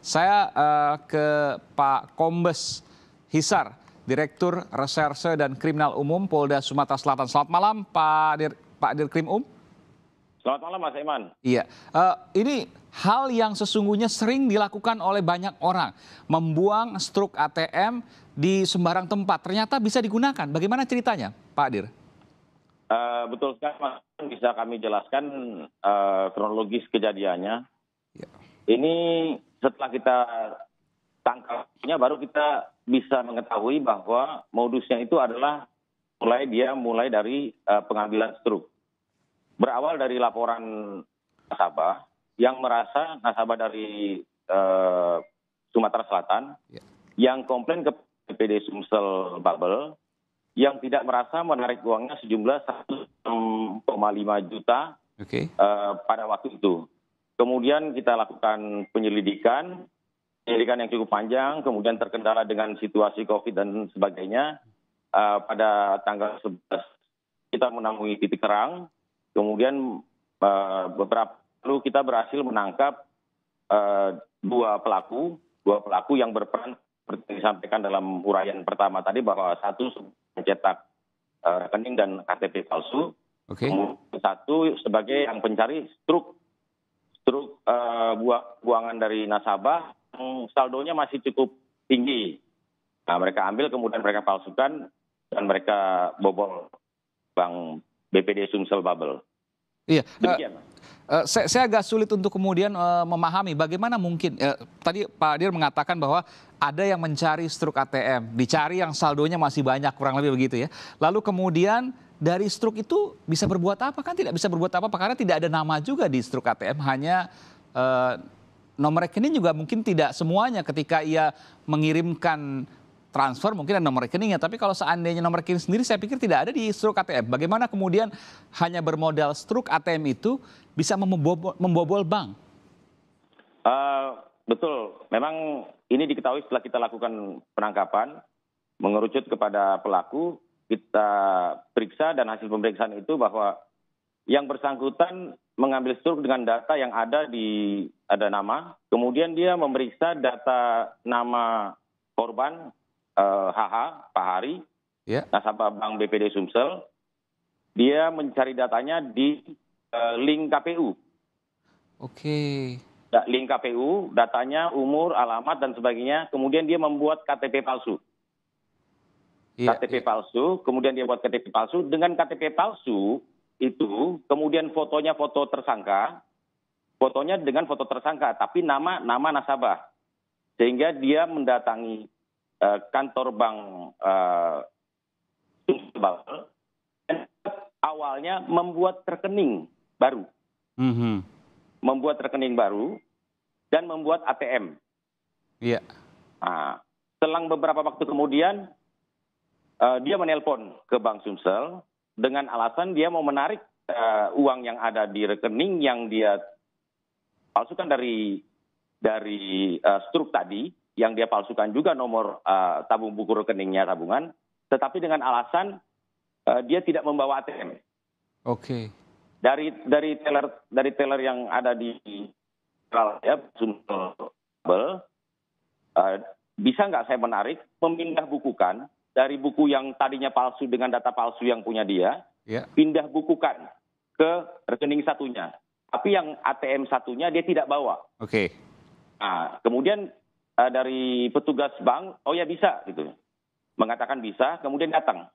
Saya ke Pak Kombes Hisar, Direktur Reserse dan Kriminal Umum Polda Sumatera Selatan. Selamat malam Pak Dirkrim Selamat malam Mas Iman. Iya, ini hal yang sesungguhnya sering dilakukan oleh banyak orang, membuang struk ATM di sembarang tempat. Ternyata bisa digunakan. Bagaimana ceritanya, Pak Dir? Betul sekali, Mas. Bisa kami jelaskan kronologis kejadiannya. Ya. Ini setelah kita tangkapnya, baru kita bisa mengetahui bahwa modusnya itu adalah mulai dari pengambilan struk. Berawal dari laporan nasabah yang merasa nasabah dari Sumatera Selatan yang komplain ke BPD Sumsel Bubble yang tidak merasa menarik uangnya sejumlah 1,5 juta pada waktu itu. Kemudian kita lakukan penyelidikan yang cukup panjang, kemudian terkendala dengan situasi COVID dan sebagainya. Pada tanggal 11 kita menemui titik terang, kemudian beberapa lalu kita berhasil menangkap dua pelaku yang berperan seperti disampaikan dalam uraian pertama tadi, bahwa satu mencetak rekening dan KTP palsu, kemudian satu sebagai yang pencari struk buangan dari nasabah yang saldonya masih cukup tinggi. Nah, mereka ambil kemudian mereka palsukan dan mereka bobol bank BPD Sumsel Bubble. Iya. Saya agak sulit untuk kemudian memahami bagaimana mungkin tadi Pak Dir mengatakan bahwa ada yang mencari struk ATM, dicari yang saldonya masih banyak, kurang lebih begitu ya. Lalu kemudian dari struk itu bisa berbuat apa? Kan tidak bisa berbuat apa-apa karena tidak ada nama juga di struk ATM, hanya nomor rekening juga mungkin tidak semuanya. Ketika ia mengirimkan transfer mungkin ada nomor rekeningnya, tapi kalau seandainya nomor rekening sendiri saya pikir tidak ada di struk ATM. Bagaimana kemudian hanya bermodal struk ATM itu bisa membobol bank? Betul, memang ini diketahui setelah kita lakukan penangkapan, mengerucut kepada pelaku, kita periksa dan hasil pemeriksaan itu bahwa yang bersangkutan mengambil struk dengan data yang ada nama, kemudian dia memeriksa data nama korban HH, Pak Hari, nasabah Bank BPD Sumsel. Dia mencari datanya di link KPU. Link KPU, datanya, umur, alamat, dan sebagainya. Kemudian dia membuat KTP palsu. Palsu, kemudian dia buat KTP palsu. Dengan KTP palsu itu, kemudian fotonya foto tersangka, fotonya dengan foto tersangka, tapi nama nasabah. Sehingga dia mendatangi kantor bank Sumsel, awalnya membuat rekening baru, dan membuat ATM. Nah, selang beberapa waktu kemudian dia menelpon ke Bank Sumsel dengan alasan dia mau menarik uang yang ada di rekening yang dia palsukan dari struk tadi, yang dia palsukan juga nomor tabung buku rekeningnya tabungan, tetapi dengan alasan dia tidak membawa ATM. Dari teller yang ada di Sumsel Bubble, bisa nggak saya menarik, memindah bukukan dari buku yang tadinya palsu dengan data palsu yang punya dia, pindah bukukan ke rekening satunya, tapi yang ATM satunya dia tidak bawa. Nah, kemudian dari petugas bank, oh ya bisa gitu, mengatakan bisa, kemudian datang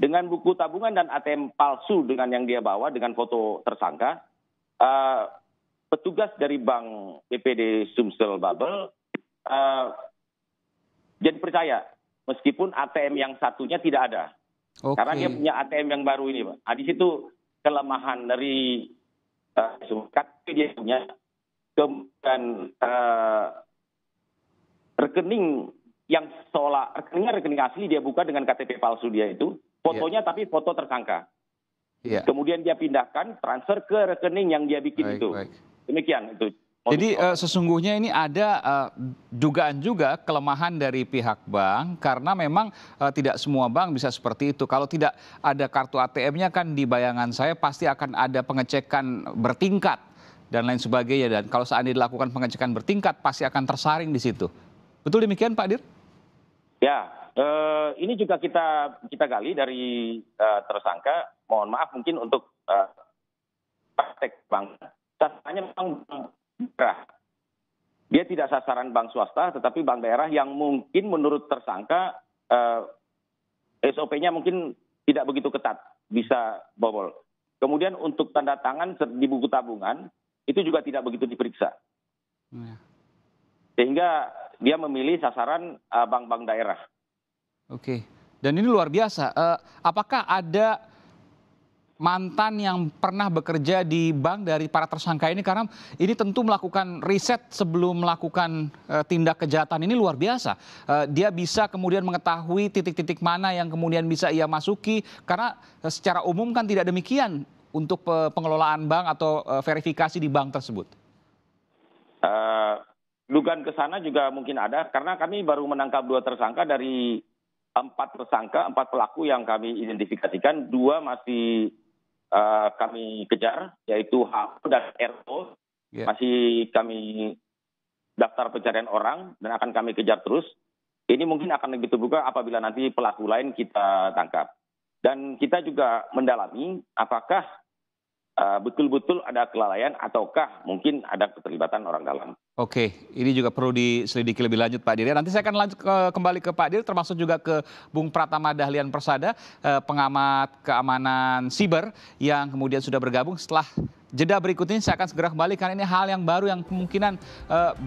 dengan buku tabungan dan ATM palsu dengan yang dia bawa dengan foto tersangka. Petugas dari bank BPD Sumsel Bubble jadi percaya meskipun ATM yang satunya tidak ada, karena dia punya ATM yang baru ini, Pak. Di situ kelemahan dari dia punya, dan rekening yang seolah rekening asli dia buka dengan KTP palsu dia itu, fotonya tapi foto tersangka. Kemudian dia pindahkan, transfer ke rekening yang dia bikin itu. Demikian itu. Jadi sesungguhnya ini ada dugaan juga kelemahan dari pihak bank, karena memang tidak semua bank bisa seperti itu. Kalau tidak ada kartu ATM-nya kan di bayangan saya pasti akan ada pengecekan bertingkat dan lain sebagainya. Dan kalau seandainya dilakukan pengecekan bertingkat, pasti akan tersaring di situ. Betul demikian, Pak Dir? Ya, ini juga kita gali dari tersangka. Mohon maaf mungkin untuk praktek bank. Sasarannya memang daerah. Dia tidak sasaran bank swasta, tetapi bank daerah yang mungkin menurut tersangka SOP-nya mungkin tidak begitu ketat, bisa bobol. Kemudian untuk tanda tangan di buku tabungan, itu juga tidak begitu diperiksa. Sehingga dia memilih sasaran bank-bank daerah. Oke, dan ini luar biasa. Apakah ada mantan yang pernah bekerja di bank dari para tersangka ini? Karena ini tentu melakukan riset sebelum melakukan tindak kejahatan ini luar biasa. Dia bisa kemudian mengetahui titik-titik mana yang kemudian bisa ia masuki. Karena secara umum kan tidak demikian untuk pengelolaan bank atau verifikasi di bank tersebut. Dugaan ke sana juga mungkin ada, karena kami baru menangkap 2 tersangka dari 4 tersangka, 4 pelaku yang kami identifikasikan. 2 masih kami kejar, yaitu HO dan RO. Masih kami daftar pencarian orang dan akan kami kejar terus. Ini mungkin akan lebih terbuka apabila nanti pelaku lain kita tangkap. Dan kita juga mendalami apakah betul-betul ada kelalaian ataukah mungkin ada keterlibatan orang dalam. Oke, ini juga perlu diselidiki lebih lanjut, Pak Dir. Nanti saya akan lanjut kembali ke Pak Dir, termasuk juga ke Bung Pratama Dahlian Persada, pengamat keamanan siber yang kemudian sudah bergabung. Setelah jeda berikut ini saya akan segera kembali karena ini hal yang baru yang kemungkinan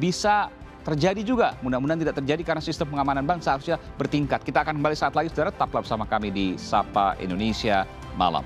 bisa terjadi juga. Mudah-mudahan tidak terjadi karena sistem pengamanan bank seharusnya bertingkat. Kita akan kembali saat lagi, saudara. Tetaplah bersama kami di Sapa Indonesia Malam.